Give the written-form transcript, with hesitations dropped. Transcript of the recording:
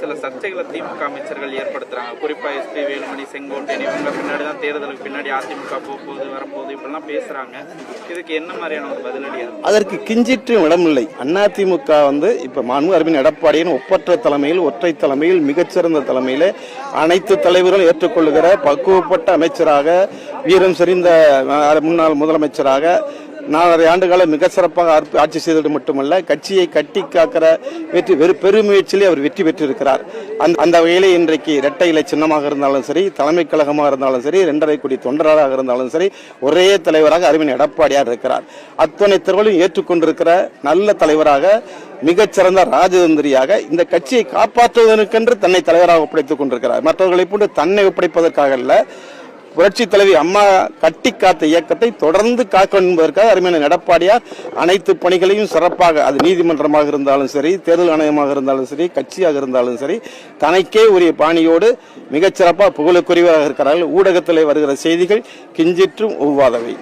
சில சர்ச்சைகளை திமுக அமைச்சர்கள் ஏற்படுத்துறாங்க. குறிப்பா எஸ்பி வேலுமணி, செங்கோட்டையன் இவங்க பின்னாடி தான் தேர்தலுக்கு பின்னாடி அதிமுக போகுது வரப்போகுது இப்படிலாம் பேசுறாங்க. இதுக்கு என்ன மாதிரியான ஒரு பதிலடியா? அதற்கு கிஞ்சிற்றும் இடமில்லை. அதிமுக இப்ப மாண்பு அரவிந்த் எடப்பாடியின் ஒப்பற்ற தலைமையில், ஒற்றை தலைமையில், மிகச்சிறந்த தலைமையில அனைத்து தலைவர்களும் ஏற்றுக்கொள்ளுகிற பக்குவப்பட்ட அமைச்சராக, வீரம் செறிந்த முன்னாள் முதலமைச்சராக 4.5 ஆண்டுகால மிக சிறப்பாக ஆட்சி செய்தது மட்டுமல்ல, கட்சியை கட்டி காக்கிற பெருமுயற்சியிலே அவர் வெற்றி பெற்றிருக்கிறார். அந்த வகையிலே இன்றைக்கு இரட்டை இலை சின்னமாக இருந்தாலும் சரி, தலைமை கழகமாக இருந்தாலும் சரி, 2.5 கோடி தொண்டராக இருந்தாலும் சரி, ஒரே தலைவராக அரவிந்த் எடப்பாடியார் இருக்கிறார். அத்தனை தலைவர்களும் ஏற்றுக்கொண்டிருக்கிற நல்ல தலைவராக, மிகச்சிறந்த ராஜதந்திரியாக இந்த கட்சியை காப்பாற்றுவதற்கென்று தன்னை தலைவராக ஒப்படைத்துக் கொண்டிருக்கிறார். மற்றவர்களை போன்று தன்னை ஒப்படைப்பதற்காக அல்ல, புரட்சி தலைவி அம்மா கட்டி காத்த இயக்கத்தை தொடர்ந்து காக்க என்பதற்காக அரவிந்த் எடப்பாடியார் அனைத்து பணிகளையும் சிறப்பாக, அது நீதிமன்றமாக இருந்தாலும் சரி, தேர்தல் ஆணையமாக இருந்தாலும் சரி, கட்சியாக இருந்தாலும் சரி, தனக்கே உரிய பாணியோடு மிகச்சிறப்பாக புகழுக்குரியவராக இருக்கிறார்கள். ஊடகத்தில் வருகிற செய்திகள் கிஞ்சிற்றும் ஒவ்வாதவை.